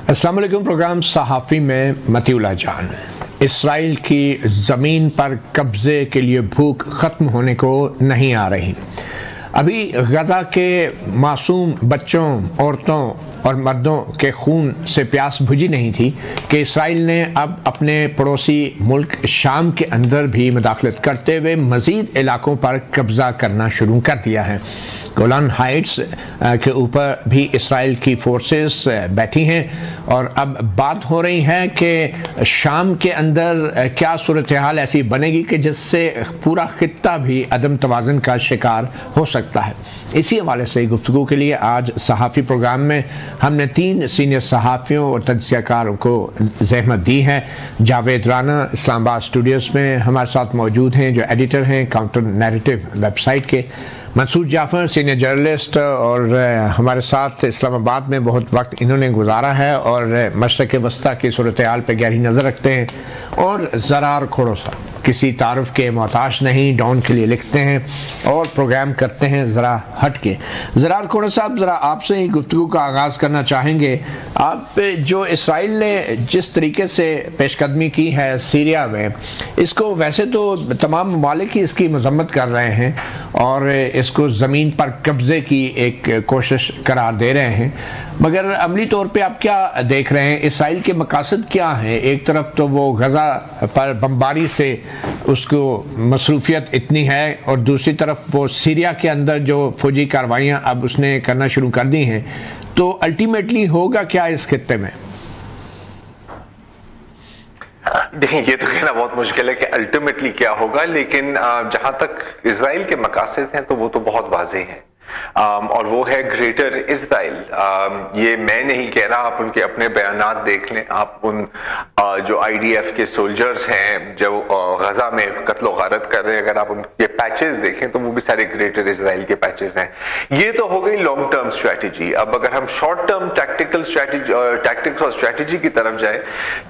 अस्सलाम वालेकुम। प्रोग्राम सहाफ़ी में मतीउल्लाह जान। इसराइल की ज़मीन पर कब्ज़े के लिए भूख ख़त्म होने को नहीं आ रही। अभी गज़ा के मासूम बच्चों, औरतों और मर्दों के खून से प्यास बुझी नहीं थी कि इसराइल ने अब अपने पड़ोसी मुल्क शाम के अंदर भी मुदाखलत करते हुए मज़ीद इलाकों पर कब्ज़ा करना शुरू कर दिया है। गोलान हाइट्स के ऊपर भी इसराइल की फोर्सेस बैठी हैं और अब बात हो रही है कि शाम के अंदर क्या सूरत हाल ऐसी बनेगी कि जिससे पूरा खित्ता भी अदम तवाज़ुन का शिकार हो सकता है। इसी हवाले से गुफ्तगू के लिए आज सहाफ़ी प्रोग्राम में हमने 3 सीनियर सहाफ़ियों और तजज़ियाकारों को ज़हमत दी है। जावेद राना इस्लामाबाद स्टूडियोज़ में हमारे साथ मौजूद हैं, जो एडिटर हैं काउंटर नैरेटिव वेबसाइट के। मंसूर जाफ़र सीनियर जर्नलिस्ट और हमारे साथ इस्लामाबाद में बहुत वक्त इन्होंने गुजारा है और मशरक़ वस्ता की सूरत हाल पर गहरी नज़र रखते हैं। और ज़रार खोड़ोसा किसी तारुफ के मोहताज नहीं, डॉन के लिए लिखते हैं और प्रोग्राम करते हैं ज़रा हट के। ज़रार खोड़ा साहब, ज़रा आपसे ही गुफ्तगू का आगाज़ करना चाहेंगे। आप जो इसराइल ने जिस तरीके से पेशकदमी की है सीरिया में, इसको वैसे तो तमाम ममालिक ही इसकी मजम्मत कर रहे हैं और इसको ज़मीन पर कब्ज़े की एक कोशिश करार दे रहे हैं, मगर अमली तौर पे आप क्या देख रहे हैं? इसराइल के मकासद क्या हैं? एक तरफ तो वो गज़ा पर बमबारी से उसको मसरूफियत इतनी है और दूसरी तरफ वो सीरिया के अंदर जो फौजी कार्रवाइयाँ अब उसने करना शुरू कर दी हैं, तो अल्टीमेटली होगा क्या इस खित्ते में? देखिए, ये तो कहना बहुत मुश्किल है कि अल्टीमेटली क्या होगा, लेकिन जहां तक इजराइल के मकासद हैं तो वो तो बहुत वाज़ेह हैं और वो है ग्रेटर इजराइल। ये मैं नहीं कह रहा, आप उनके अपने बयानात देख लें। आप उन जो IDF के सोल्जर्स हैं जो गजा में कत्लो गारत कर रहे हैं, अगर आप उनके पैचेस देखें तो वो भी सारे ग्रेटर इजराइल के पैचेस हैं। ये तो हो गई लॉन्ग टर्म स्ट्रैटेजी। अब अगर हम शॉर्ट टर्म टैक्टिक्स और स्ट्रैटेजी की तरफ जाए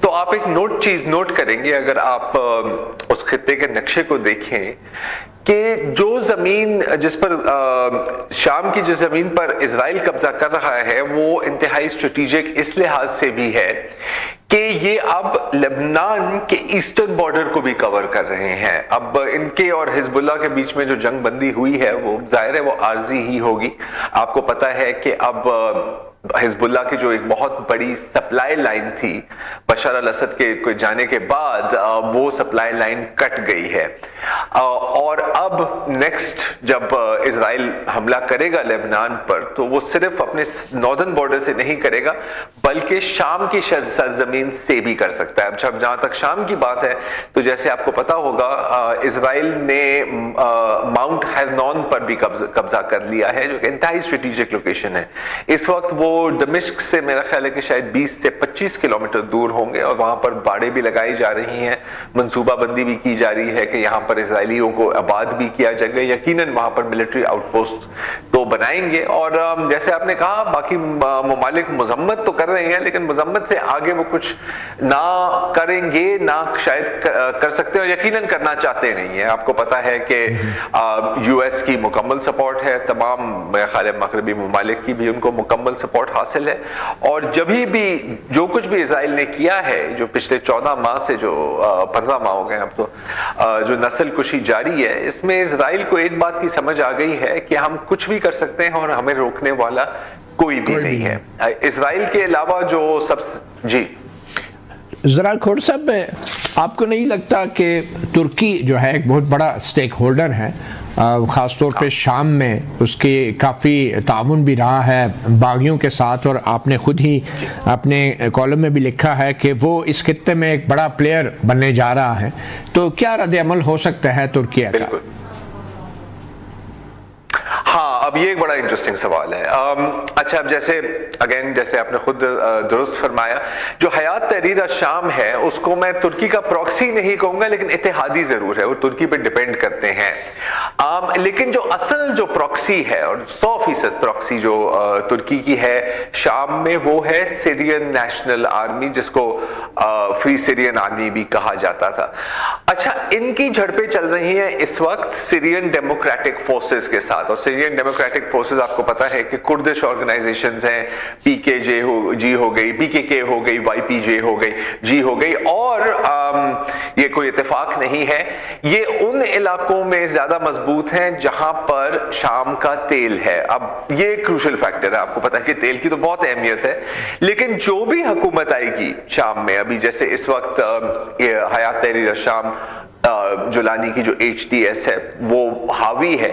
तो आप एक चीज नोट करेंगे, अगर आप उस खित्ते के नक्शे को देखें कि जो जमीन जिस पर शाम की जिस जमीन पर इजराइल कब्जा कर रहा है वो इंतहाई स्ट्रेटेजिक इस लिहाज से भी है कि ये अब लेबनान के ईस्टर्न बॉर्डर को भी कवर कर रहे हैं। अब इनके और हिजबुल्लाह के बीच में जो जंग बंदी हुई है वो जाहिर है वो आर्जी ही होगी। आपको पता है कि अब हिजबुल्लाह की जो एक बहुत बड़ी सप्लाई लाइन थी बशर अल असद के जाने के बाद, वो सप्लाई लाइन कट गई है और अब नेक्स्ट जब इजराइल हमला करेगा लेबनान पर तो वो सिर्फ अपने नॉर्दर्न बॉर्डर से नहीं करेगा बल्कि शाम की सरजमीन से भी कर सकता है। अब जहां तक शाम की बात है तो जैसे आपको पता होगा इजराइल ने माउंट हेर्नोन पर भी कब्जा कर लिया है, जो इंतहाई स्ट्रेटेजिक लोकेशन है। इस वक्त वो दमिश्क से मेरा ख्याल है कि शायद 20 से 25 किलोमीटर दूर होंगे और वहां पर बाड़े भी लगाई जा रही हैं, मंसूबाबंदी भी की जा रही है कि यहां पर इजराइलियों को आबाद भी किया जाएगा। यकीनन वहां पर मिलिट्री आउटपोस्ट तो बनाएंगे और जैसे आपने कहा बाकी ममालिक मजम्मत तो कर रहे हैं, लेकिन मजम्मत से आगे वो कुछ ना करेंगे ना शायद कर सकते और यकीनन करना चाहते नहीं है। आपको पता है कि US की मुकम्मल सपोर्ट है, तमाम मेरे ख्याल है मगरबी ममालिक की भी उनको मुकम्मल सपोर्ट हासिल है और जब भी जो कुछ भी इजराइल ने किया है, जो पिछले 14 माह से जो 15 माह हो गए अब तो जो नस्ल कुशी जारी है, इसमें इजराइल को एक बात की समझ आ गई है कि हम कुछ भी कर सकते हैं और हमें रोकने वाला कोई भी नहीं है इजराइल के अलावा। जो सब जी ज़रा खोड़ साहब, आपको नहीं लगता कि तुर्की जो है एक बहुत बड़ा स्टेक होल्डर है, ख़ास तौर पे शाम में उसके काफ़ी ताउन भी रहा है बागियों के साथ, और आपने खुद ही अपने कॉलम में भी लिखा है कि वो इस खित्ते में एक बड़ा प्लेयर बनने जा रहा है, तो क्या रद्द-ए-अमल हो सकता है तुर्की का? हाँ, अब ये एक बड़ा इंटरेस्टिंग सवाल है। अच्छा, अब जैसे आपने खुद दुरुस्त फरमाया, जो हयात तहरीर शाम है उसको मैं तुर्की का प्रॉक्सी नहीं कहूंगा, लेकिन इत्तेहादी जरूर है, वो तुर्की पे डिपेंड करते हैं। लेकिन जो असल जो प्रॉक्सी है और 100% प्रॉक्सी जो तुर्की की है शाम में, वो है सीरियन नेशनल आर्मी, जिसको फ्री सीरियन आर्मी भी कहा जाता था। अच्छा, इनकी झड़पें चल रही हैं इस वक्त सीरियन डेमोक्रेटिक फोर्सेस के साथ, और सीरियन डेमोक्रेटिक फोर्सेस, आपको पता है कि कुर्दिश ऑर्गेनाइजेशंस हैं, पीकेजे हो गई, पीकेके हो गई, वाईपीजे जी हो गई, और ये कोई इत्तेफाक नहीं है, ये उन इलाकों में ज्यादा मजबूत हैं जहां पर शाम का तेल है। अब ये क्रूशल फैक्टर है, आपको पता है कि तेल की तो बहुत अहमियत है, लेकिन जो भी हुकूमत आएगी शाम में, अभी जैसे इस वक्त हयात तहरीर शाम जुलानी की जो HTS है वो हावी है,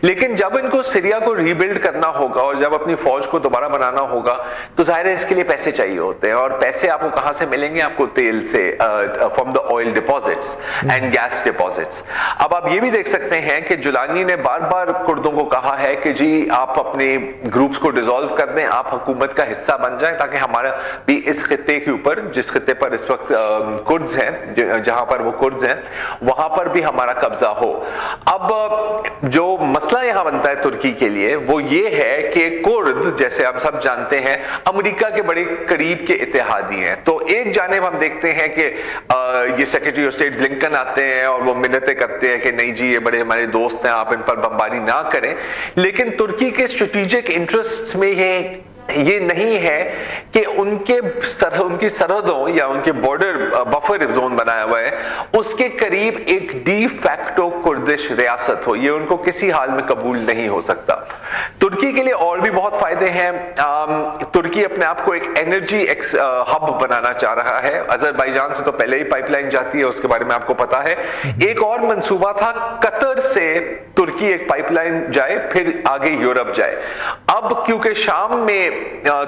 लेकिन जब इनको सीरिया को रीबिल्ड करना होगा और जब अपनी फौज को दोबारा बनाना होगा तो जाहिर है इसके लिए पैसे चाहिए होते हैं, और पैसे आपको कहां से मिलेंगे? आपको तेल से, from the oil deposits and gas deposits. अब आप ये भी देख सकते हैं कि जुलानी ने बार बार कुर्दों को कहा है कि जी आप अपने ग्रुप्स को डिसॉल्व कर दें, आप हुकूमत का हिस्सा बन जाएं, ताकि हमारा भी इस खित्ते के ऊपर, जिस खित्ते पर इस वक्त कुर्द्स हैं, जहां पर वो कुर्द्स हैं, वहां पर भी हमारा कब्जा हो। अब जो मसला यहां बनता है तुर्की के लिए वो ये है कि कुर्द, जैसे आप सब जानते हैं, अमेरिका के बड़े करीब के इत्तेहादी हैं। तो एक जानिब हम देखते हैं कि ये सेक्रेटरी ऑफ स्टेट ब्लिंकन आते हैं और वो मिन्नतें करते हैं कि नहीं जी ये बड़े हमारे दोस्त हैं, आप इन पर बमबारी ना करें, लेकिन तुर्की के स्ट्रेटेजिक इंटरेस्ट में ये नहीं है कि उनकी सरहदों या उनके बॉर्डर बफर जोन बनाया हुआ है उसके करीब एक डी फैक्टो कुर्दिश रियासत हो, ये उनको किसी हाल में कबूल नहीं हो सकता। तुर्की के लिए और भी बहुत फायदे हैं। तुर्की अपने आप को एक एनर्जी हब बनाना चाह रहा है। अजरबैजान से तो पहले ही पाइपलाइन जाती है, उसके बारे में आपको पता है। एक और मंसूबा था कतर से तुर्की एक पाइपलाइन जाए, फिर आगे यूरोप जाए। अब क्योंकि शाम में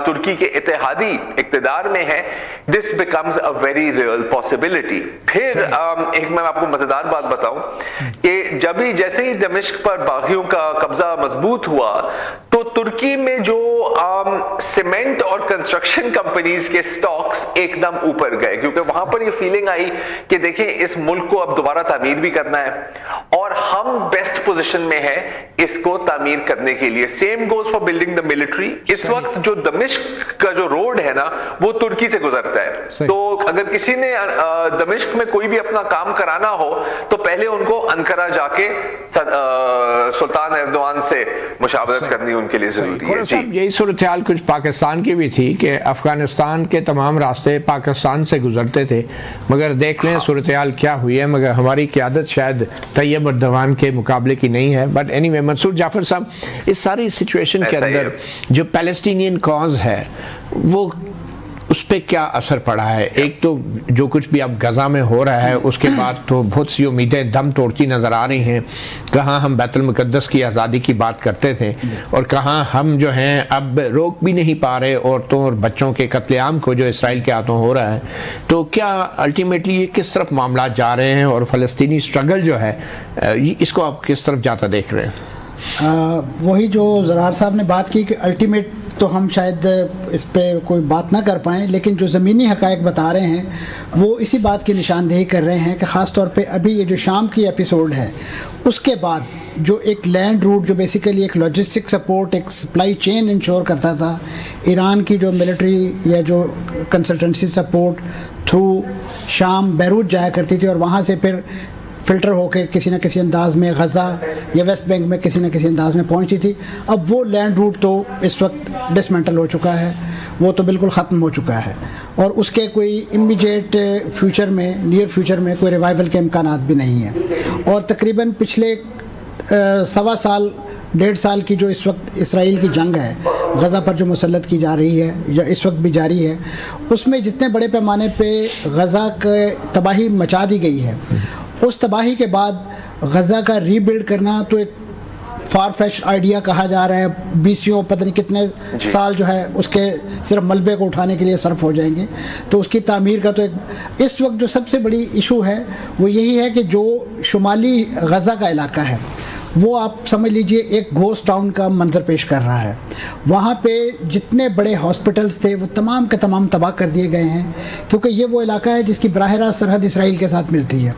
तुर्की के इत्तेहादी इक्तदार में है, this becomes a very real possibility. फिर एक मैं आपको मजेदार बात बताऊं कि जब ही जैसे ही दमिश्क पर बागियों का कब्जा मजबूत हुआ तो तुर्की में जो सीमेंट और कंस्ट्रक्शन कंपनीज के स्टॉक्स एकदम ऊपर गए, क्योंकि वहां पर ये फीलिंग आई कि देखिए इस मुल्क को अब दोबारा तामीर भी करना है और हम बेस्ट पोजीशन में है इसको तामीर करने के लिए। Same goes for building the military. इस वक्त जो दमिश्क का जो रोड है ना वो तुर्की से गुजरता है, तो अगर किसी ने दमिश्क में कोई भी अपना काम कराना हो तो पहले उनको अंकारा जाके सुल्तान एर्दोआन से मुशावरत करनी उनके लिए जरूरी है। जी यही सूरत हाल कुछ पाकिस्तान की भी थी कि अफगानिस्तान के तमाम रास्ते पाकिस्तान से गुजरते थे, मगर देख लें सूरत हाल क्या हुई है। मगर हमारी क़यादत शायद तैयब अर्दवान के मुकाबले की नहीं है। बट एनीवे, मंसूर जाफर साहब, इस सारी सिचुएशन के अंदर जो पैलेस्टीनियन कॉज है वो उस पर क्या असर पड़ा है? एक तो जो कुछ भी अब गज़ा में हो रहा है उसके बाद तो बहुत सी उम्मीदें दम तोड़ती नज़र आ रही हैं। कहाँ हम बैतुल मुक़द्दस की आज़ादी की बात करते थे और कहाँ हम जो हैं अब रोक भी नहीं पा रहे औरतों और बच्चों के कत्लेआम को जो इसराइल के हाथों हो रहा है। तो क्या अल्टीमेटली ये किस तरफ मामला जा रहे हैं और फ़लस्तीनी स्ट्रगल जो है इसको आप किस तरफ जाता देख रहे हैं? वही जो ज़रार साहब ने बात की कि अल्टीमेट तो हम शायद इस पर कोई बात ना कर पाएँ, लेकिन जो ज़मीनी हक़ाइक़ बता रहे हैं वो इसी बात की निशानदेही कर रहे हैं कि ख़ास तौर पे अभी ये जो शाम की एपिसोड है उसके बाद जो एक लैंड रूट जो बेसिकली एक लॉजिस्टिक सपोर्ट, एक सप्लाई चेन इंश्योर करता था, ईरान की जो मिलिट्री या जो कंसल्टेंसी सपोर्ट थ्रू शाम बैरूत जाया करती थी और वहाँ से फिर फ़िल्टर होकर किसी न किसी अंदाज में गज़ा या वेस्ट बैंक में किसी न किसी अंदाज में पहुंची थी। अब वो लैंड रूट तो इस वक्त डिसमेंटल हो चुका है, वो तो बिल्कुल ख़त्म हो चुका है और उसके कोई इमीडिएट फ्यूचर में, नियर फ्यूचर में कोई रिवाइवल के इम्कानात भी नहीं है। और तकरीबन पिछले 1.25 साल की जो इस वक्त इसराइल की जंग है गज़ा पर जो मुसल्लत की जा रही है या इस वक्त भी जारी है, उसमें जितने बड़े पैमाने पे गज़ा के तबाही मचा दी गई है, उस तबाही के बाद गज़ा का रीबिल्ड करना तो एक फार फेच आइडिया कहा जा रहा है। 20 पता नहीं कितने साल जो है उसके सिर्फ मलबे को उठाने के लिए सर्फ हो जाएंगे, तो उसकी तामीर का तो एक इस वक्त जो सबसे बड़ी इशू है वो यही है कि जो शुमाली गज़ा का इलाका है वो आप समझ लीजिए एक घोस्ट टाउन का मंजर पेश कर रहा है। वहाँ पे जितने बड़े हॉस्पिटल्स थे वो तमाम के तमाम तबाह कर दिए गए हैं, क्योंकि ये वो इलाका है जिसकी बराह रास्त सरहद इसराइल के साथ मिलती है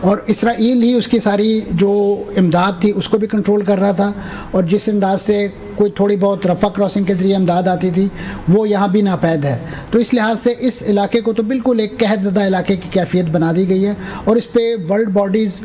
और इसराइल ही उसकी सारी जो इमदाद थी उसको भी कंट्रोल कर रहा था और जिस अंदाज से कोई थोड़ी बहुत रफ़ा क्रॉसिंग के ज़रिए इमदाद आती थी वो यहाँ भी नापैद है। तो इस लिहाज से इस इलाके को तो बिल्कुल एक कहत ज़दा इलाके की कैफियत बना दी गई है और इस पर वर्ल्ड बॉडीज़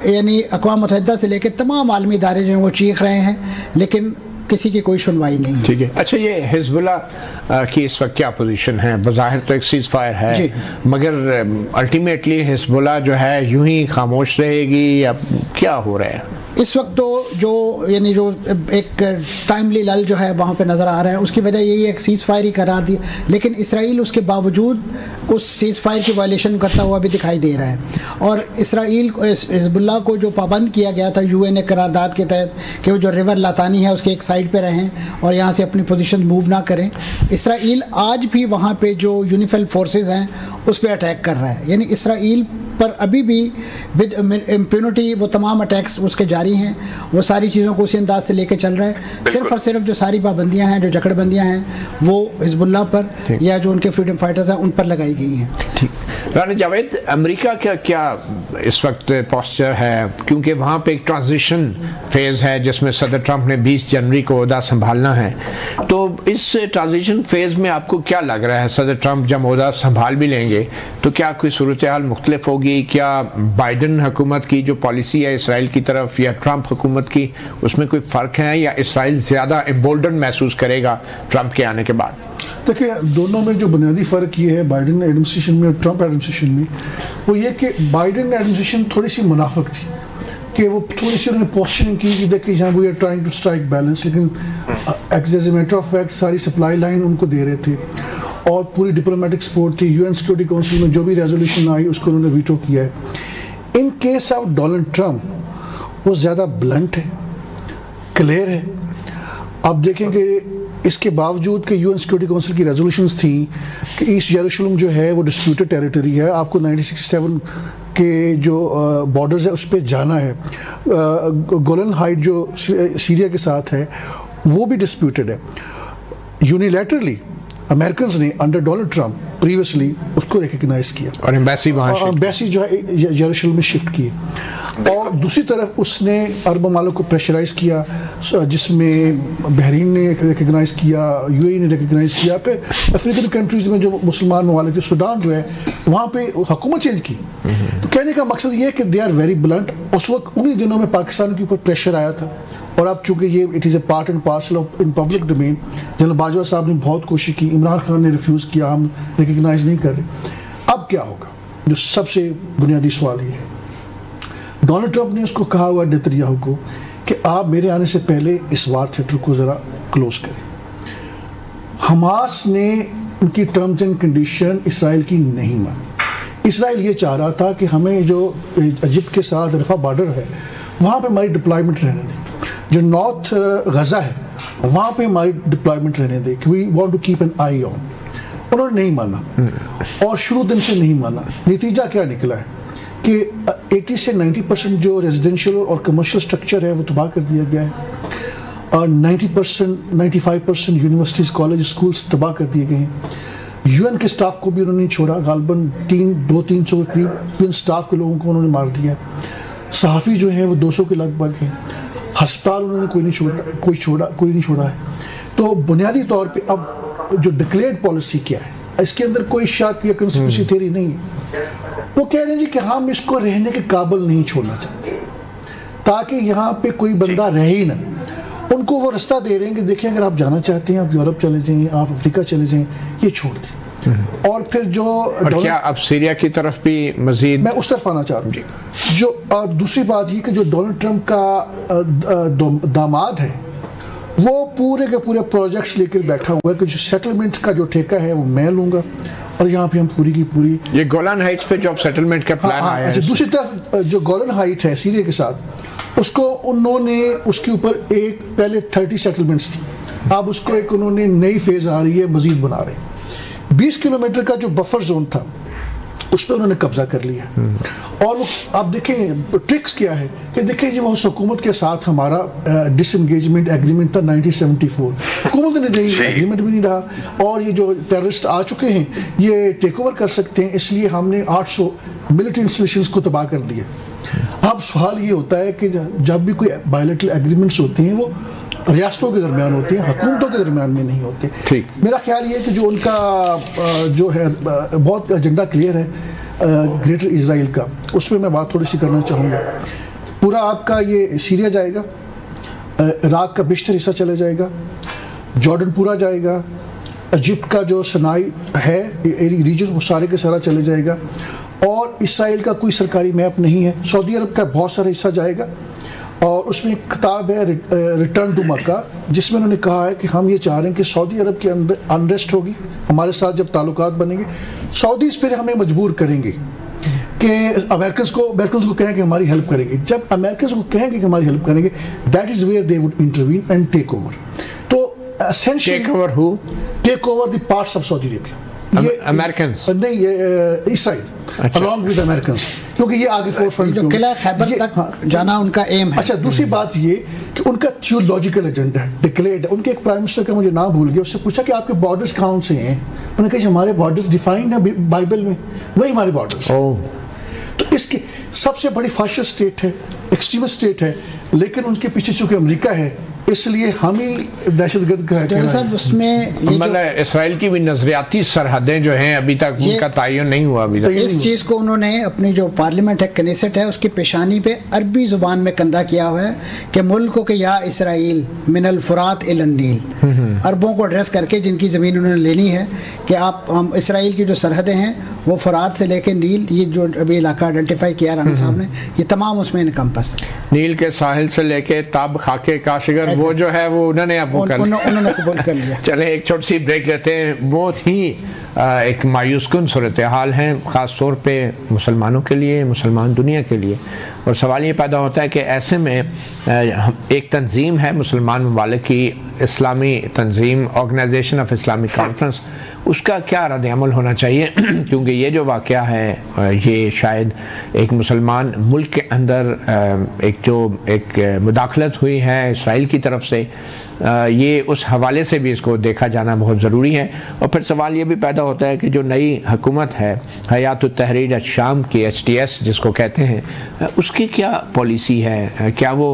यानी अक़वाम मुत्तहिदा से लेकर तमाम आलमी इदारे जो हैं वो चीख रहे हैं, लेकिन किसी की कोई सुनवाई नहीं है। ठीक है। अच्छा, ये हिज़्बुल्लाह की इस वक्त क्या पोजीशन है? बज़ाहिर तो एक सीज़ फायर है, मगर अल्टीमेटली हिज़्बुल्लाह जो है यूं ही खामोश रहेगी या क्या हो रहा है इस वक्त? तो जो यानी जो एक टाइमली लल जो है वहाँ पे नज़र आ रहा है, उसकी वजह यही है कि सीज़ फायर ही करार दी, लेकिन इसराइल उसके बावजूद उस सीज़ फायर की वायलेशन करता हुआ भी दिखाई दे रहा है। और इसराइल हिज़्बुल्लाह को जो पाबंद किया गया था UN करारदाद के तहत कि वो जो रिवर लातानी है उसके एक साइड पे रहें और यहाँ से अपनी पोजीशन मूव ना करें, इसराइल आज भी वहाँ पे जो यूनिफिल फोर्सेस हैं उस पर अटैक कर रहा है। यानी इसराइल पर अभी भी विद इम्प्यूनिटी वो तमाम अटैक्स उसके जारी हैं, वो सारी चीज़ों को उसी अंदाज से लेके चल रहा है। सिर्फ और सिर्फ जो सारी पाबंदियां हैं, जो जकड़बंदियां हैं, वो हिज़्बुल्लाह पर या जो उनके फ्रीडम फाइटर्स हैं उन पर लगाई गई हैं। ठीक। राना जावेद, अमेरिका का क्या इस वक्त पोस्चर है? क्योंकि वहाँ पे एक ट्रांजिशन फेज़ है जिसमें सदर ट्रंप ने 20 जनवरी को ओहदा संभालना है, तो इस ट्रांजिशन फेज़ में आपको क्या लग रहा है? सदर ट्रंप जब ओहदा संभाल भी लेंगे तो क्या कोई सूरत हाल मुख्तलिफ होगी? क्या बाइडन हुकूमत की जो पॉलिसी है इसराइल की तरफ या ट्रंप हुकूमत की, उसमें कोई फ़र्क है या इसराइल ज़्यादा एम्बोल्डन महसूस करेगा ट्रंप के आने के बाद? देखिए, दोनों में जो बुनियादी फ़र्क ये है बाइडन एडमिनिस्ट्रेशन में और ट्रंप एडमिनिस्ट्रेशन में, वो ये कि बाइडन एडमिनिस्ट्रेशन थोड़ी सी मुनाफिक थी कि वो थोड़ी सी उन्होंने पोस्चरिंग की कि देखिए यहाँ we are trying to strike balance, लेकिन as a matter of fact सारी सप्लाई लाइन उनको दे रहे थे और पूरी डिप्लोमेटिक सपोर्ट थी। UN सिक्योरिटी काउंसिल में जो भी रेजोल्यूशन आई उसको उन्होंने वीटो किया है। In case of Donald Trump वो ज़्यादा ब्लंट है, क्लियर है। अब देखें कि इसके बावजूद कि UN सिक्योरिटी काउंसिल की रेजोल्यूशंस थी कि ईस्ट यरूशलेम जो है वो डिस्प्यूटेड टेरिटरी है, आपको 1967 के जो बॉर्डर्स है उस पर जाना है। गोलन हाइट जो सीरिया के साथ है वो भी डिस्प्यूटेड है। यूनिलैटरली अमेरिकन ने अंडर डोनाल्ड ट्रंप प्रीवियसली उसको रिकग्नाइज किया और एम्बेसी जो है यरूशलेम में शिफ्ट की। और दूसरी तरफ उसने अरब ममालिक को प्रेशराइज किया, जिसमें बहरीन ने रिकग्नाइज किया, UAE ने रिकग्नाइज किया, फिर अफ्रीकन कंट्रीज़ में जो मुसलमान ममालिक थे, सूडान जो है वहाँ पे हुकूमत चेंज की। तो कहने का मकसद ये है कि दे आर वेरी ब्लंट। उस वक्त उन्हीं दिनों में पाकिस्तान के ऊपर प्रेशर आया था और अब चूँकि ये it is a part and parcel of in public domain. General Bajwa साहब ने बहुत कोशिश की, इमरान खान ने रिफ्यूज़ किया, हम रिकग्नाइज नहीं कर रहे। अब क्या होगा? जो सबसे बुनियादी सवाल ये है, डोनाल्ड ट्रंप ने उसको कहा हुआ नेतन्याहू को कि आप मेरे आने से पहले इस वार थिएटर को ज़रा क्लोज करें। हमास ने उनकी टर्म्स एंड कंडीशन इसराइल की नहीं मानी। इसराइल ये चाह रहा था कि हमें जो इजिप्ट के साथ रफा बॉर्डर है वहाँ पे हमारी डिप्लॉयमेंट रहने दें, जो नॉर्थ गज़ा है वहाँ पे हमारी डिप्लॉयमेंट रहने दें, we want to keep an eye on. उन्होंने नहीं माना और शुरू दिन से नहीं माना। नतीजा क्या निकला है कि 80 से 90% जो रेजिडेंशियल और कमर्शियल स्ट्रक्चर है वो तबाह कर दिया गया है और 95% यूनिवर्सिटीज़, कॉलेज, स्कूल्स तबाह कर दिए गए हैं। UN के स्टाफ को भी उन्होंने छोड़ा, गालबन 200-300 के करीब UN स्टाफ के लोगों को उन्होंने मार दिया। सहाफ़ी जो हैं वो 200 के लगभग हैं। अस्पताल उन्होंने कोई नहीं छोड़ा है। तो बुनियादी तौर पे अब जो डिक्लेयर्ड पॉलिसी क्या है, इसके अंदर कोई शक या कंस्पिरेसी थ्योरी नहीं है। वो कह रहे हैं जी कि हम इसको रहने के काबिल नहीं छोड़ना चाहते ताकि यहाँ पे कोई बंदा रहे ही ना। उनको वो रास्ता दे रहे हैं कि देखिए अगर आप जाना चाहते हैं आप यूरोप चले जाएं, आप अफ्रीका चले जाएं, ये छोड़ दें। और फिर जो और क्या अब सीरिया की तरफ भी मजीद, मैं उस तरफ आना चाह रहा हूँ। जो दूसरी बात ये कि जो डोनाल्ड ट्रंप का दामाद है वो पूरे के पूरे प्रोजेक्ट्स लेकर बैठा हुआ है कि जो सेटलमेंट का जो ठेका है वो मैं लूँगा और यहाँ पे हम पूरी की पूरी ये गोलान हाइट्स पे जो सेटलमेंट का प्लान आया है। दूसरी तरफ जो गोलान हाइट है सीरिया के साथ, उसको उन्होंने उसके ऊपर एक पहले 30 सेटलमेंट्स थी, अब उसको एक उन्होंने नई फेज आ रही है, मजीद बना रहे हैं। 20 किलोमीटर का जो बफर जोन था उस पर उन्होंने कब्जा कर लिया। और वो आप देखें ट्रिक्स क्या है कि देखें जो उस हुकूमत के साथ हमारा डिसएंगेजमेंट एग्रीमेंट था 1974, हुकूमत ने नहीं, एग्रीमेंट भी नहीं रहा और ये जो टेररिस्ट आ चुके हैं ये टेक ओवर कर सकते हैं, इसलिए हमने 800 मिलिट्री इंस्टॉलेशंस को तबाह कर दिया। अब सवाल ये होता है कि जब भी कोई बायलैटरल एग्रीमेंट्स होते हैं वो रियासतों के दरमियान होते हैं, हुकूमतों के दरमियान में नहीं होते। ठीक, मेरा ख्याल ये है कि जो उनका जो है बहुत एजेंडा क्लियर है ग्रेटर इजराइल का, उसमें मैं बात थोड़ी सी करना चाहूँगा पूरा आपका ये सीरिया जाएगा, इराक का बेशतर हिस्सा चला जाएगा, जॉर्डन पूरा जाएगा, इजिप्ट का जो सनाई है रीजन वो सारे के सारा चले जाएगा, और इसराइल का कोई सरकारी मैप नहीं है। सऊदी अरब का बहुत सारा हिस्सा जाएगा, और उसमें एक किताब है रिटर्न टू मक्का, जिसमें उन्होंने कहा है कि हम ये चाह रहे हैं कि सऊदी अरब के अंदर अनरेस्ट होगी, हमारे साथ जब ताल्लुकात बनेंगे सऊदीज़ फिर हमें मजबूर करेंगे कि अमेरिकन को कहें कि हमारी हेल्प करेंगे। जब अमेरिकन को कहेंगे कि हमारी हेल्प करेंगे, that is where they would intervene and take over. तो take over the parts of Saudi Arabia, ये अमेरिकन नहीं, ये इसराइल अलॉन्ग विद अमेरिकन, क्योंकि ये आगे फोरफ्रंट जो किला खैबर तक जाना उनका एम है। अच्छा, दूसरी बात ये कि उनका थियोलॉजिकल एजेंडा है, डिक्लेयर्ड है। उनके एक प्राइम मिनिस्टर का मुझे नाम भूल गया, उससे पूछा कि आपके बॉर्डर्स कौन से हैं, उन्होंने कहा हमारे बॉर्डर्स डिफाइंड है बाइबल में, वही हमारे बॉर्डर्स। तो इसकी सबसे बड़ी फाशिस्ट स्टेट है, एक्सट्रीमिस्ट स्टेट है, लेकिन उनके पीछे चूंकि अमेरिका है इसलिए हम ही दहशतगर्द साहब उसमें मतलब इसराइल की भी नजरियाती सरहदें जो हैं अभी तक उनका तयन नहीं हुआ अभी तक। तो इस चीज़ को उन्होंने अपनी जो पार्लियामेंट है, कनेसेट है, उसकी पेशानी पे अरबी ज़ुबान में कंधा किया हुआ है कि मुल्कों के या इसराइल मिनल फुरात इलन नील, अरबों को एड्रेस करके जिनकी ज़मीन उन्होंने लेनी है कि आप हम इसराइल की जो सरहदें हैं वो फुरात से लेकर नील, ये जो अभी इलाका आइडेंटिफाई किया राना साहब ने, ये तमाम उसमें इनकम्पस, नील के साहिल से लेके ताब खाके काशगर वो जो है वो उन्होंने उन्होंने कबूल कर लिया। चले एक छोटी सी ब्रेक लेते हैं। बहुत ही एक मायूसकुन सूरत हाल है ख़ास तौर पे मुसलमानों के लिए, मुसलमान दुनिया के लिए, और सवाल ये पैदा होता है कि ऐसे में एक तंजीम है मुसलमान ममालिक की, इस्लामी तंजीम ऑर्गेनाइजेशन ऑफ इस्लामिक कॉन्फ्रेंस, उसका क्या रद्द-ए-अमल होना चाहिए क्योंकि ये जो वाक़या है ये शायद एक मुसलमान मुल्क के अंदर एक मुदाखलत हुई है इसराइल की तरफ से, ये उस हवाले से भी इसको देखा जाना बहुत ज़रूरी है। और फिर सवाल ये भी पैदा होता है कि जो नई हुकूमत है हयात तहरीर शाम की HTS जिसको कहते हैं, उसकी क्या पॉलिसी है, क्या वो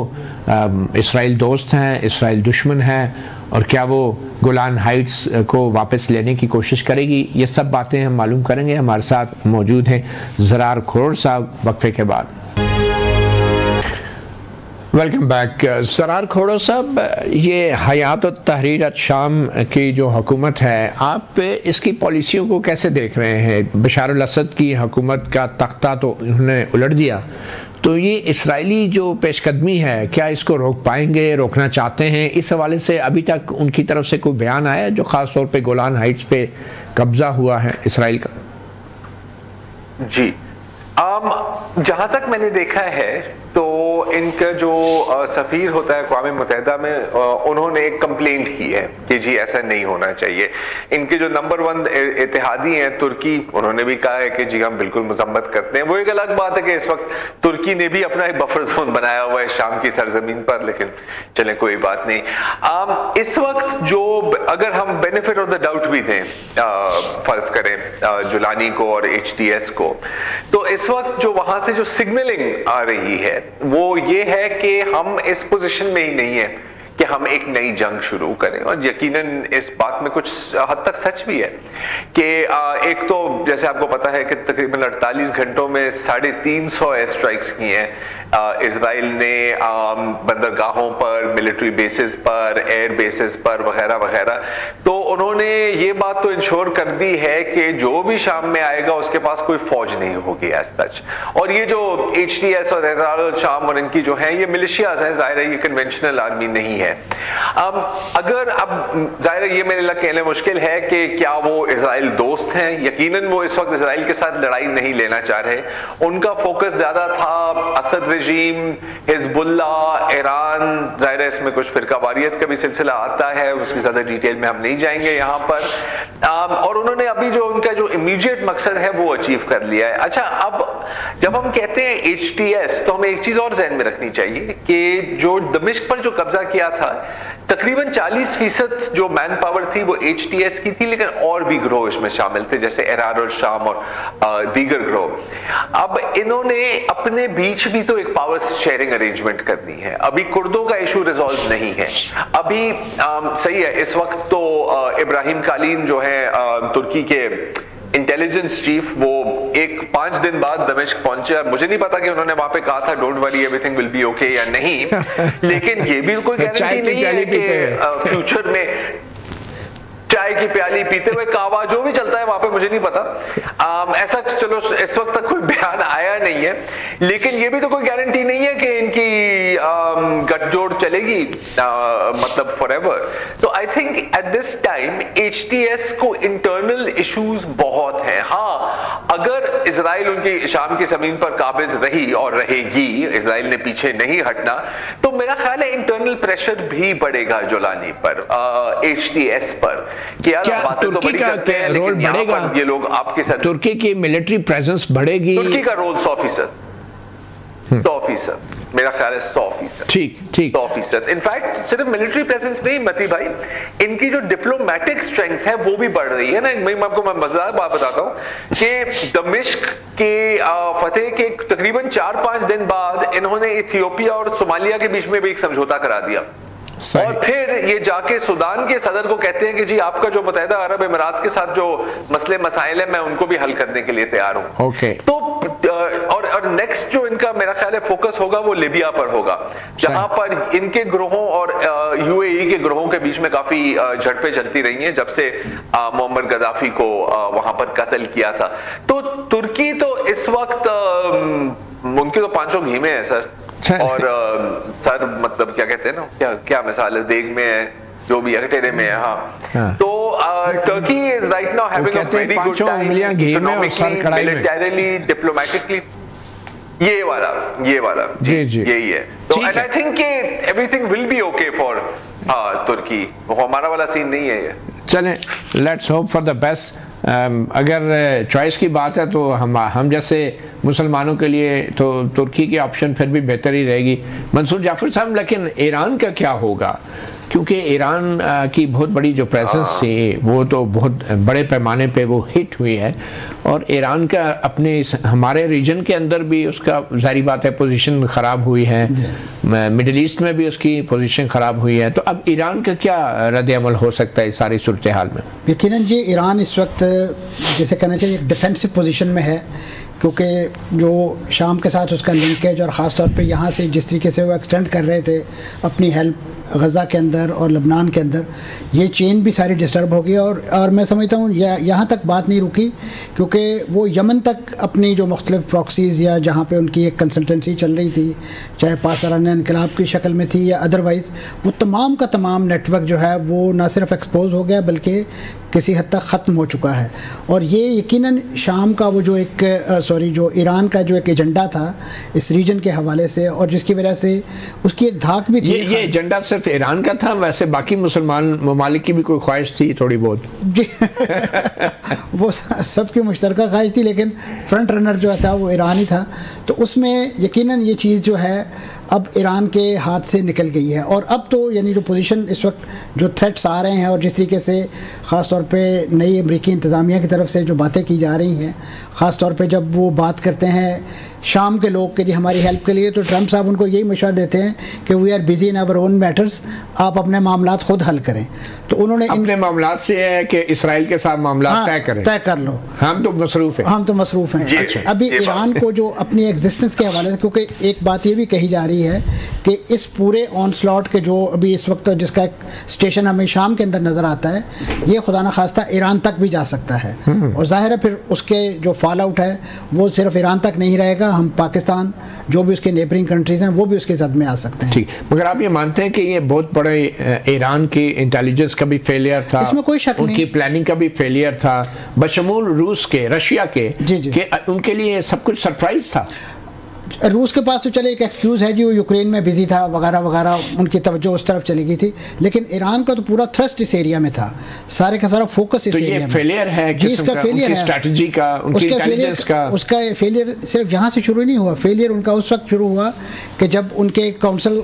इसराइल दोस्त हैं, इसराइल दुश्मन है, और क्या वो गोलान हाइट्स को वापस लेने की कोशिश करेगी? ये सब बातें हम मालूम करेंगे। हमारे साथ मौजूद हैं ज़रार खोड़ साहब वक्फे के बाद। वेलकम बैक ज़रार खोड़ो साहब, ये हयात तहरीर शाम की जो हुकूमत है, आप इसकी पॉलिसियों को कैसे देख रहे हैं? बशार अल असद की हुकूमत का तख्ता तो उन्होंने उलट दिया, तो ये इसराइली जो पेशकदमी है क्या इसको रोक पाएंगे, रोकना चाहते हैं? इस हवाले से अभी तक उनकी तरफ से कोई बयान आया जो ख़ास तौर पे गोलान हाइट्स पे कब्ज़ा हुआ है इसराइल का? जी, जहाँ तक मैंने देखा है तो इनका जो सफ़ीर होता है अक़वाम मुत्तहिदा में, उन्होंने एक कंप्लेंट की है कि जी ऐसा नहीं होना चाहिए। इनके जो नंबर 1 इत्तेहादी हैं तुर्की, उन्होंने भी कहा है कि जी हम बिल्कुल मजम्मत करते हैं। वो एक अलग बात है कि इस वक्त तुर्की ने भी अपना एक बफर जोन बनाया हुआ है शाम की सरजमीन पर, लेकिन चले कोई बात नहीं। इस वक्त जो अगर हम बेनिफिट ऑफ द डाउट भी दें फर्ज करें जुलानी को और HTS को, तो इस वक्त जो वहां से जो सिग्नलिंग आ रही है वो ये है कि हम इस पोजीशन में ही नहीं है कि हम एक नई जंग शुरू करें, और यकीनन इस बात में कुछ हद तक सच भी है कि एक तो जैसे आपको पता है कि तकरीबन 48 घंटों में 350 एयर स्ट्राइक्स की हैं इजराइल ने बंदरगाहों पर, मिलिट्री बेसिस पर, एयर बेसिस पर वगैरह वगैरह। तो उन्होंने ये बात तो इंश्योर कर दी है कि जो भी शाम में आएगा उसके पास कोई फौज नहीं होगी एज सच। और ये जो HTS और एहरार शाम और इनकी जो है ये मिलिशियाज हैं, जाहिर है ये कन्वेंशनल आर्मी नहीं है। अगर अब जाहिर है ये मेरे लिए कहना मुश्किल है कि क्या वो इजराइल दोस्त हैं, यकीनन वो इस वक्त इजराइल के साथ लड़ाई नहीं लेना चाह रहे। उनका फोकस ज्यादा था असद रजीम, हिजबुल्ला, ईरान, जाहिर है इसमें कुछ फिरकावारियत का भी सिलसिला आता है, उसकी ज्यादा डिटेल में हम नहीं जाएंगे यहाँ पर। और उन्होंने अभी जो उनका जो इमीडिएट मकसद है वो अचीव कर लिया है। अच्छा, अब जब हम कहते हैं HTS तो हमें एक चीज और ज़हन में रखनी चाहिए कि जो दमिश्क पर जो कब्जा किया था तकरीबन 40% जो मैन पावर थी वो HTS की थी, लेकिन और भी ग्रोह इसमें शामिल थे जैसे एरार और शाम और दीगर ग्रोह। अब इन्होंने अपने बीच भी तो एक पावर शेयरिंग अरेंजमेंट करनी है। अभी कुर्दों का इशू रिजॉल्व नहीं है अभी। सही है, इस वक्त तो इब्राहिम कालीन जो है तुर्की के इंटेलिजेंस चीफ वो 5 दिन बाद दमिश्क पहुंचे। मुझे नहीं पता कि उन्होंने वहां पे कहा था don't worry everything will be okay या नहीं, लेकिन ये भी कोई गारंटी नहीं है कि फ्यूचर में चाय की प्याली पीते हुए कावा जो भी चलता है वहां पे मुझे नहीं पता। ऐसा चलो इस वक्त तक कोई बयान आया नहीं है, लेकिन ये भी तो कोई गारंटी नहीं है कि इनकी गठजोड़ चलेगी मतलब फॉरएवर। तो I think at this time HTS को इंटरनल इश्यूज बहुत हैं। हाँ, अगर इजराइल उनकी शाम की जमीन पर काबिज रही और रहेगी, इजराइल ने पीछे नहीं हटना, तो मेरा ख्याल है इंटरनल प्रेशर भी बढ़ेगा जोलानी पर, एचटीएस पर। क्या तुर्की का रोल बढ़ेगा? ये लोग आपके साथ तुर्की की मिलिट्री प्रेजेंस बढ़ेगी? तुर्की का रोल 100%, मेरा ख्याल है 100%। ठीक 100%। इनफैक्ट सिर्फ मिलिट्री प्रेजेंस नहीं मती भाई, इनकी जो डिप्लोमेटिक स्ट्रेंथ है वो भी बढ़ रही है ना। मैं आपको मजेदार बात बताता हूँ कि दमिश्क के फतेह के तकरीबन 4-5 दिन बाद इन्होंने इथियोपिया और सोमालिया के बीच में भी एक समझौता करा दिया, और फिर ये जाके सूडान के सदर को कहते हैं कि जी आपका जो मुत्तहिदा अरब अमीरात के साथ जो मसले मसाइल है मैं उनको भी हल करने के लिए तैयार हूं। ओके। तो और नेक्स्ट जो इनका मेरा ख्याल है फोकस होगा वो लिबिया पर होगा, जहां पर इनके ग्रोहों और यूएई के ग्रोहों के बीच में काफी झड़पें चलती रही हैं जब से मोहम्मद गद्दाफी को वहां पर कत्ल किया था। तो तुर्की तो इस वक्त उनकी तो 500 घी में है सर, और सर मतलब क्या कहते हैं ना, क्या मिसाल है, देग में है, जो भी अगटेरे में है। हाँ। तो Turkey is right now having a very good time economically, militarily, diplomatically, ये वाला यही है। तो and I think everything will be okay for तुर्की, वो हमारा वाला सीन नहीं है ये। चलें, let's hope for the best. अगर चॉइस की बात है तो हम जैसे मुसलमानों के लिए तो तुर्की की ऑप्शन फिर भी बेहतर ही रहेगी। मंसूर जाफर साहब, लेकिन ईरान का क्या होगा? क्योंकि ईरान की बहुत बड़ी जो प्रेजेंस थी वो तो बहुत बड़े पैमाने पे वो हिट हुई है, और ईरान का अपने हमारे रीजन के अंदर भी उसका ज़ाहिर बात है पोजीशन ख़राब हुई है, मिडिल ईस्ट में भी उसकी पोजीशन ख़राब हुई है। तो अब ईरान का क्या रद्द-ए-अमल हो सकता है इस सारी सूरत हाल में? यकीनन जी, ईरान इस वक्त जैसे कहना चाहिए एक डिफेंसिव पोजीशन में है, क्योंकि जो शाम के साथ उसका लिंकेज और ख़ास तौर पे यहाँ से जिस तरीके से वो एक्सटेंड कर रहे थे अपनी हेल्प गज़ा के अंदर और लबनान के अंदर, ये चेन भी सारी डिस्टर्ब हो गई। और मैं समझता हूँ यहाँ तक बात नहीं रुकी, क्योंकि वो यमन तक अपनी जो मुख्तलिफ प्रॉक्सीज़ या जहाँ पे उनकी एक कंसल्टेंसी चल रही थी, चाहे पासरान इनकलाब की शक्ल में थी या अदरवाइज़, वो तमाम का तमाम नेटवर्क जो है वो ना सिर्फ एक्सपोज हो गया बल्कि किसी हद तक ख़त्म हो चुका है। और ये यकीनन शाम का वो जो एक जो ईरान का जो एक एजेंडा था इस रीजन के हवाले से, और जिसकी वजह से उसकी एक धाक भी थी। ये एजेंडा सिर्फ ईरान का था? वैसे बाकी मुसलमान ममालिक की भी कोई ख्वाहिश थी थोड़ी बहुत? जी वो सबकी मुश्तरका ख्वाहिश थी, लेकिन फ्रंट रनर जो था वो ईरान ही था। तो उसमें यकीनन ये चीज़ जो है अब ईरान के हाथ से निकल गई है। और अब तो यानी जो पोजीशन इस वक्त जो थ्रेट्स आ रहे हैं और जिस तरीके से ख़ास तौर पे नई अमरीकी इंतज़ामिया की तरफ से जो बातें की जा रही हैं, ख़ास तौर पे जब वो बात करते हैं शाम के लोग के लिए हमारी हेल्प के लिए, तो ट्रंप साहब उनको यही मशवरा देते हैं कि we are busy in our own matters, आप अपने मामलात खुद हल करें। तो उन्होंने अपने मामलात से है कि इसराइल के साथ मामला तय कर लो, हम तो मसरूफ़ हैं। अच्छा। अभी ईरान को जो अपनी एग्जिस्टेंस के हवाले से, क्योंकि एक बात ये भी कही जा रही है कि इस पूरे ऑन स्लॉट के जो अभी इस वक्त जिसका एक स्टेशन हमें शाम के अंदर नज़र आता है, ये खुदा न खास्ता ईरान तक भी जा सकता है। और जाहिर है फिर उसके जो फॉल आउट है वो सिर्फ ईरान तक नहीं रहेगा, हम पाकिस्तान जो भी उसके नेबरिंग कंट्रीज़ हैं वो भी उसके जद में आ सकते हैं। ठीक, मगर आप ये मानते हैं कि ये बहुत बड़े ईरान की इंटेलिजेंस का भी फेलियर था, इसमें कोई शक नहीं, उनकी प्लानिंग का भी फेलियर था, बशमूल रूस के, रशिया के, उनके लिए सब कुछ सरप्राइज था। रूस के पास तो चले एक एक्सक्यूज़ है जी, वो यूक्रेन में बिजी था वगैरह वगैरह, उनकी तवज्जो उस तरफ चली गई थी, लेकिन ईरान का तो पूरा थ्रस्ट इस एरिया में था, सारे का सारा फोकस इस एरिया में। फेलियर है जी, इसका फेलियर है स्ट्रैटेजी का, उनकी इंटेलिजेंस का। उसका फेलियर सिर्फ यहाँ से शुरू नहीं हुआ, फेलियर उनका उस वक्त शुरू हुआ कि जब उनके काउंसिल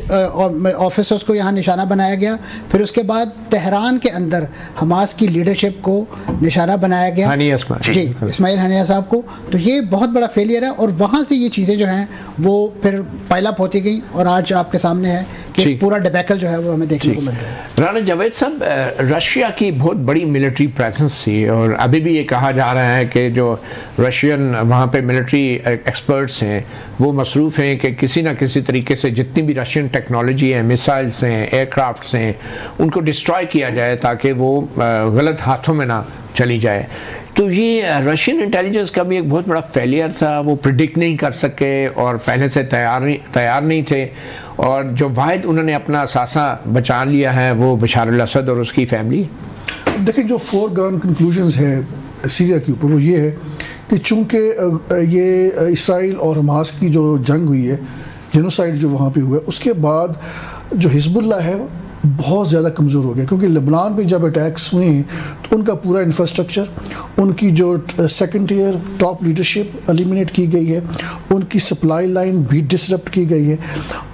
ऑफिसर्स को यहाँ निशाना बनाया गया, फिर उसके बाद तेहरान के अंदर हमास की लीडरशिप को निशाना बनाया गया, जी इस्माइल हनिया साहब को। तो ये बहुत बड़ा फेलियर है, और वहाँ से ये चीज़ें जो हैं वो फिर पाइलअप होती गई और आज आपके सामने है कि पूरा डिबैकल जो है वो हमें देखने को मिल रहा है। राणा जावेद साहब, रशिया की बहुत बड़ी मिलिट्री प्रेजेंस थी और अभी भी ये कहा जा रहा है कि जो रशियन वहाँ पे मिलिट्री एक्सपर्ट्स हैं वो मसरूफ़ हैं कि किसी न किसी तरीके से जितनी भी रशियन टेक्नोलॉजी है, मिसाइल्स हैं, एयरक्राफ्ट्स हैं, उनको डिस्ट्रॉय किया जाए ताकि वो गलत हाथों में ना चली जाए। तो ये रशियन इंटेलिजेंस का भी एक बहुत बड़ा फेलियर था, वो प्रिडिक्ट नहीं कर सके और पहले से तैयार नहीं थे, और जो वाहिद उन्होंने अपना असासा बचा लिया है वो बशार अल-असद और उसकी फैमिली। देखिए, जो फोरगॉन कंक्लूजन्स है सीरिया के ऊपर वो ये है कि चूँकि ये इसराइल और हमास की जो जंग हुई है, जेनोसाइड जो वहाँ पे हुआ है, उसके बाद जो हिजबुल्लाह है बहुत ज़्यादा कमज़ोर हो गया, क्योंकि लेबनान पे जब अटैक्स हुए तो उनका पूरा इंफ्रास्ट्रक्चर, उनकी जो second tier top leadership eliminate की गई है, उनकी सप्लाई लाइन भी डिसरप्ट की गई है,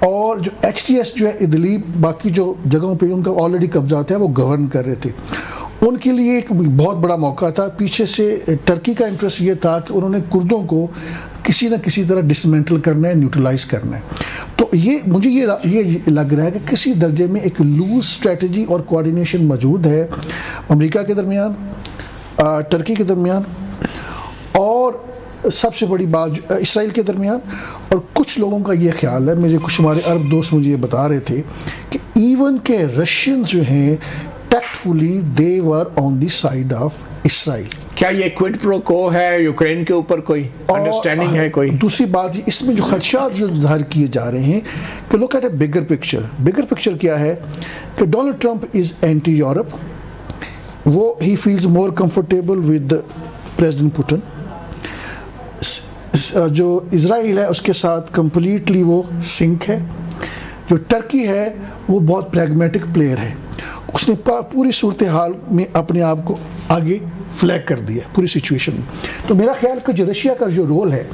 और जो HTS जो है इदलीब बाकी जो जगहों पे उनका ऑलरेडी कब्जा था वो गवर्न कर रहे थे। उनके लिए एक बहुत बड़ा मौका था। पीछे से टर्की का इंटरेस्ट ये था कि उन्होंने कुर्दों को किसी न किसी तरह डिसमेंटल करना है, न्यूट्रलाइज करना है। तो ये मुझे ये लग रहा है कि किसी दर्जे में एक लूज स्ट्रेटजी और कोऑर्डिनेशन मौजूद है अमेरिका के दरमियान, टर्की के दरमियान, और सबसे बड़ी बात इसराइल के दरमियान। और कुछ लोगों का ये ख्याल है, मुझे कुछ हमारे अरब दोस्त मुझे ये बता रहे थे कि इवन के रशियंस जो हैं tactfully they were on the side of Israel। क्या ये क्विड प्रो को है यूक्रेन के ऊपर, कोई अंडरस्टैंडिंग है? कोई दूसरी बात इसमें जो खदशात जो ज़ाहिर किए जा रहे हैं कि look at a bigger picture क्या है कि Donald Trump is anti Europe, वो ही feels more comfortable with president Putin. जो इज़राइल है उसके साथ कंप्लीटली वो सिंक है। जो टर्की है वो बहुत प्रैग्मेटिक प्लेयर है, उसने पूरी सूरत हाल में अपने आप को आगे फ्लैग कर दिया पूरी सिचुएशन में। तो मेरा ख्याल कि जो रशिया का जो रोल है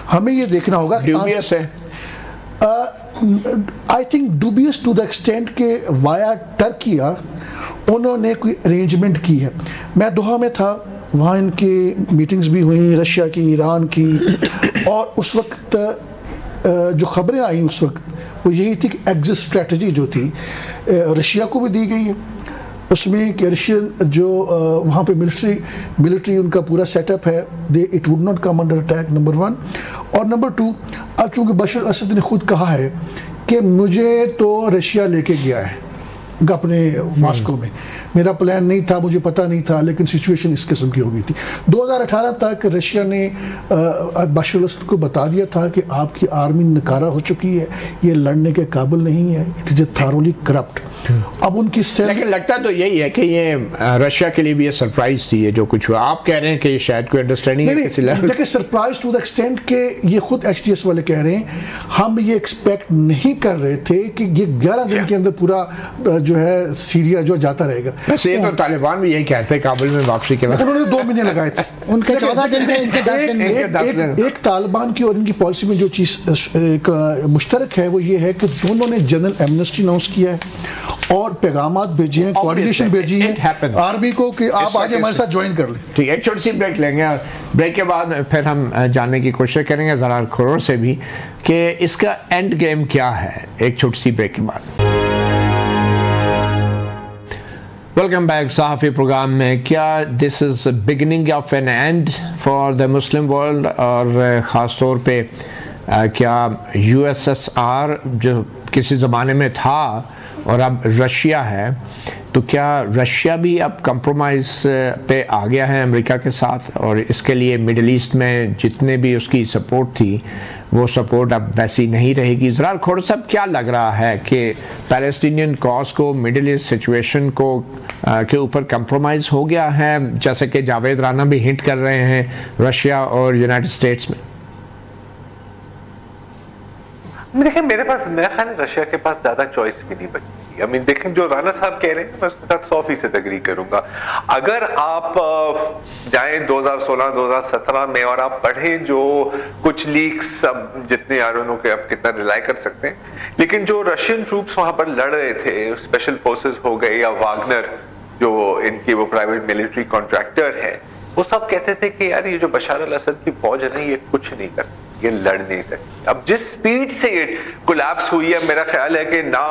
हमें ये देखना होगा। ड्यूबियस है, I think dubious to the extent के वाया टर्किया उन्होंने कोई अरेंजमेंट की है। मैं दोहा में था, वहाँ इनकी मीटिंग्स भी हुई रशिया की, ईरान की, और उस वक्त जो खबरें आई उस वक्त वो यही थी कि एग्जिट स्ट्रेटजी जो थी रशिया को भी दी गई है, उसमें कि रशियन जो वहाँ पे मिलिट्री उनका पूरा सेटअप है, it would not come under attack, number 1। और नंबर 2, अब चूँकि बशर असद ने खुद कहा है कि मुझे तो रशिया लेके गया है अपने मॉस्को में, मेरा प्लान नहीं था, मुझे पता नहीं था, लेकिन सिचुएशन इस किस्म की हो गई थी। 2018 तक रशिया ने बशर असद को बता दिया था कि आपकी आर्मी नकारा हो चुकी है, ये लड़ने के काबिल नहीं है, it is a thoroughly corrupt. अब उनकी लेकिन लगता तो यही है कि ये रशिया के लिए भी ये सरप्राइज थी, ये जो कुछ हुआ। आप कह रहे हैं कि ये शायद कोई अंडरस्टैंडिंग है किसी लेवल। देखिए, सरप्राइज टू द एक्सटेंट के ये खुद HTS वाले कह रहे हैं, हम ये एक्सपेक्ट नहीं कर रहे थे कि ये 11 दिन के अंदर पूरा जो है सीरिया जो जाता रहेगा। वैसे ये तो तालिबान भी यही कहते हैं काबुल में वापसी के बाद। उन्होंने 2 महीने लगाए थे, उनके 14 दिन थे, इनके 10 दिन। एक तालिबान की और इनकी पॉलिसी में जो चीज़ मुश्तरक है वो ये है कि दोनों ने जनरल एमनेस्टी अनाउंस किया है और पैगामात भेजे हैं, कोऑर्डिनेशन भेजी है आर्मी को कि आप आज हमारे साथ ज्वाइन कर लें। ठीक है, एक छोटी सी ब्रेक लेंगे और ब्रेक के बाद फिर हम जानने की कोशिश करेंगे ज़रा खोरों से भी कि इसका एंड गेम क्या है, एक छोटी सी ब्रेक के बाद। वेलकम बैक सहाफ़ी प्रोग्राम में। क्या this is beginning of an end for the Muslim world, और ख़ास तौर पे क्या USSR जो किसी ज़माने में था और अब रशिया है, तो क्या रशिया भी अब कंप्रोमाइज़ पे आ गया है अमेरिका के साथ, और इसके लिए मिडल ईस्ट में जितने भी उसकी सपोर्ट थी वो सपोर्ट अब वैसी नहीं रहेगी? ज़रार खोड़ साहब, क्या लग रहा है कि पैलेस्टीनियन कॉज को, मिडल ईस्ट सिचुएशन को के ऊपर कंप्रोमाइज़ हो गया है, जैसे कि जावेद राना भी हिंट कर रहे हैं रशिया और यूनाइटेड स्टेट्स में? देखिए, मेरे ख्याल रशिया के पास ज्यादा चॉइस भी नहीं बची। आई मीन, देखें जो राना साहब कह रहे हैं मैं उसके साथ 100% एग्री करूंगा। अगर आप जाएं 2016-2017 में और आप पढ़ें जो कुछ लीक्स, अब जितने आरोनों के आप कितना रिलाई कर सकते हैं, लेकिन जो रशियन ट्रूप्स वहां पर लड़ रहे थे, स्पेशल फोर्सेस हो गए या वागनर जो इनकी वो प्राइवेट मिलिट्री कॉन्ट्रैक्टर है, वो सब कहते थे कि यार ये जो बशार अल असद की फौज है ना, ये कुछ नहीं कर सकती। ये लड़ नहीं सकती। अब जिस स्पीड से ये कोलैप्स हुई है, मेरा ख्याल है कि ना,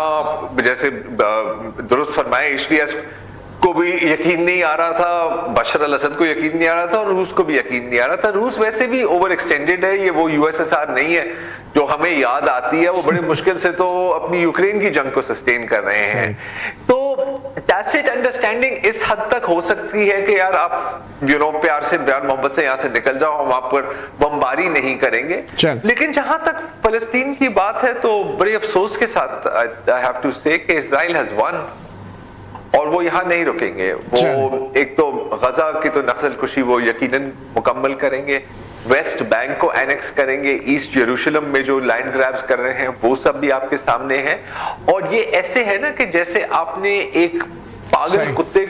जैसे दुरुस्त फरमाए, एचटीएस को भी यकीन नहीं आ रहा था, बशर अल असद को यकीन नहीं आ रहा था, और रूस को भी यकीन नहीं आ रहा था। रूस वैसे भी ओवर एक्सटेंडेड है, ये वो यूएसएसआर नहीं है जो हमें याद आती है। वो बड़े मुश्किल से तो अपनी यूक्रेन की जंग को सस्टेन कर रहे हैं। तो टैसिट अंडरस्टैंडिंग इस हद तक हो सकती है कि यार आप प्यार से, प्यार मोहब्बत से यहाँ से निकल जाओ, हम आप पर बमबारी नहीं करेंगे। लेकिन जहां तक फलस्तीन की बात है तो बड़े अफसोस के साथ आई हैव टू से कि इजराइल हैज वन, और वो यहाँ नहीं रुकेंगे। वो एक तो गजा की तो नस्ल कुशी वो यकीनन मुकम्मल करेंगे, वेस्ट बैंक को एनेक्स करेंगे, ईस्ट यरूशलेम में जो लैंड ग्रैब्स कर रहे हैं वो सब भी आपके सामने है। और ये ऐसे है ना कि जैसे आपने एक पागल कुत्ते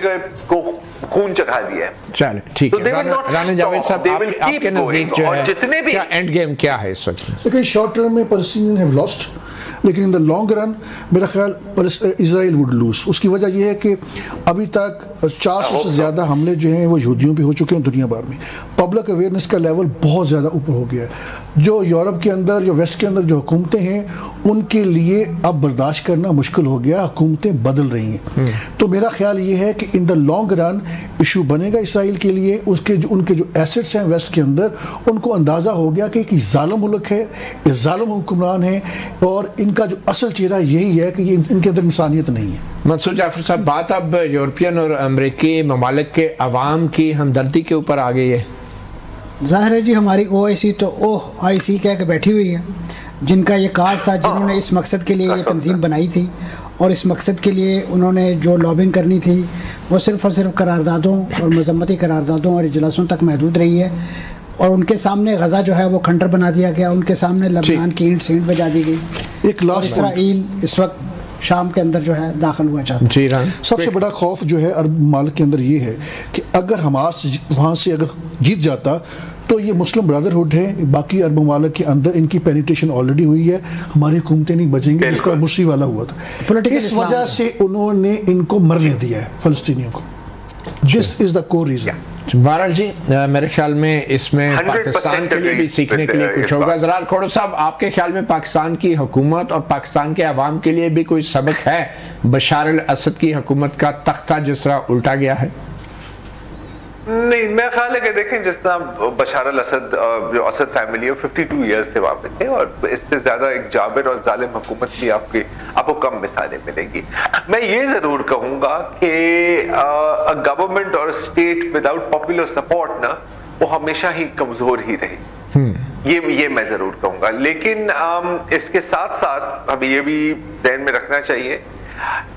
को खून चखा दिया है। चलो ठीक है, राना जावेद साहब, आपके नजदीक जो है जितने भी एंड गेम क्या है इस वक्त? देखिए, शॉर्ट टर्म में पैलेस्टीनियन हैव लॉस्ट, लेकिन इन द लॉन्ग रन मेरा ख्याल इजराइल वुड लूज। उसकी वजह यह है कि अभी तक 400 से ज़्यादा हमले जो हैं वो यहूदियों पे हो चुके हैं दुनिया भर में। पब्लिक अवेयरनेस का लेवल बहुत ज़्यादा ऊपर हो गया है। जो यूरोप के अंदर, जो वेस्ट के अंदर जो हुकूमतें हैं, उनके लिए अब बर्दाश्त करना मुश्किल हो गया, हुकूमतें बदल रही हैं। तो मेरा ख्याल ये है कि in the long run issue बनेगा इसराइल के लिए। उनके जो एसेट्स हैं वेस्ट के अंदर, उनको अंदाज़ा हो गया कि जालिम मुल्क है, जालिम हुक्मरान है, और इनका जो असल चेहरा यही है कि ये इनके अंदर इंसानियत नहीं है। मंसूर जाफर साहब, बात अब यूरोपियन और अमेरिकी ममालिक के अवाम की हमदर्दी के ऊपर आ गई है। ज़ाहिर है जी, हमारी OIC तो OIC कह के बैठी हुई है, जिनका ये काज था, जिन्होंने इस मकसद के लिए ये तंजीम बनाई थी, और इस मकसद के लिए उन्होंने जो लॉबिंग करनी थी वो सिर्फ़ और सिर्फ करारदादों और मजम्मती करारदादों और इजलासों तक महदूद रही है। और उनके सामने गज़ा जो है वो खंडर बना दिया गया, उनके सामने लबनान की ईंट से ईंट बजा दी गई। एक लास्ट इसराइल इस वक्त शाम के अंदर जो है दाखिल हुआ चाहता है। सबसे बड़ा खौफ जो है अरब ममालिक के अंदर ये है कि अगर हमास वहाँ से अगर जीत जाता तो ये मुस्लिम ब्रदरहुड है, बाकी अरब ममालिक के अंदर इनकी पेनिट्रेशन ऑलरेडी हुई है, हमारी हुकूमतें नहीं बचेंगी, जिस तरह मुर्सी वाला हुआ था। इस वजह से उन्होंने इनको मरने दिया है फलस्तीनियों को। This is the core reason. बारह जी, मेरे ख्याल में इसमें पाकिस्तान के लिए भी सीखने के लिए कुछ होगा। जरार खोड़ो साहब, आपके ख्याल में पाकिस्तान की हुकूमत और पाकिस्तान के अवाम के लिए भी कोई सबक है? बशार अल असद की हुकूमत का तख्ता जिस तरह उल्टा गया है। नहीं, मैं ख्याल है कि देखें, जिस तरह बशार अल असद, जो असद फैमिली है, 52 ईयर्स से वहां पे थे, और इससे ज्यादा एक जाबिर और जालिम हुकूमत की आपको कम मिसालें मिलेंगी। मैं ये जरूर कहूंगा कि गवर्नमेंट और स्टेट विदाउट पॉपुलर सपोर्ट ना, वो हमेशा ही कमजोर ही रही। ये मैं जरूर कहूंगा। लेकिन इसके साथ साथ हमें ये भी ध्यान में रखना चाहिए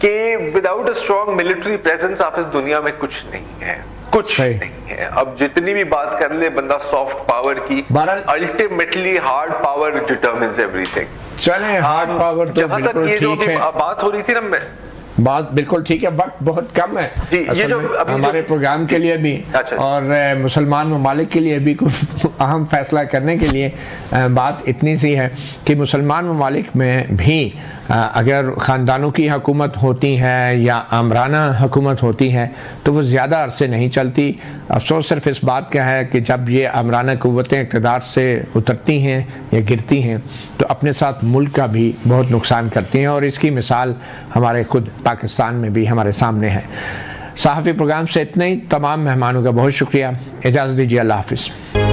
कि without a strong military presence आप इस दुनिया में कुछ नहीं है, कुछ नहीं है। अब जितनी भी बात कर ले बंदा सॉफ्ट पावर की, ultimately hard power determines everything. चलें, हार्ड पावर तो बिल्कुल ठीक है। बात हो रही थी ना, बात बिल्कुल ठीक है, वक्त बहुत कम है ये जो हमारे प्रोग्राम के लिए भी और मुसलमान ममालिक के लिए भी कुछ अहम फैसला करने के लिए। बात इतनी सी है कि मुसलमान ममालिक में भी अगर ख़ानदानों की हुकूमत होती है या आमराना हुकूमत होती है तो वो ज़्यादा अरसे नहीं चलती। अफसोस सिर्फ इस बात का है कि जब ये आमराना क़ुव्वतें इक़्तिदार से उतरती हैं या गिरती हैं तो अपने साथ मुल्क का भी बहुत नुकसान करती हैं, और इसकी मिसाल हमारे खुद पाकिस्तान में भी हमारे सामने है। सहाफ़ी प्रोग्राम से इतना ही। तमाम मेहमानों का बहुत शुक्रिया। इजाज़त दीजिए। अल्लाह हाफ़िज़।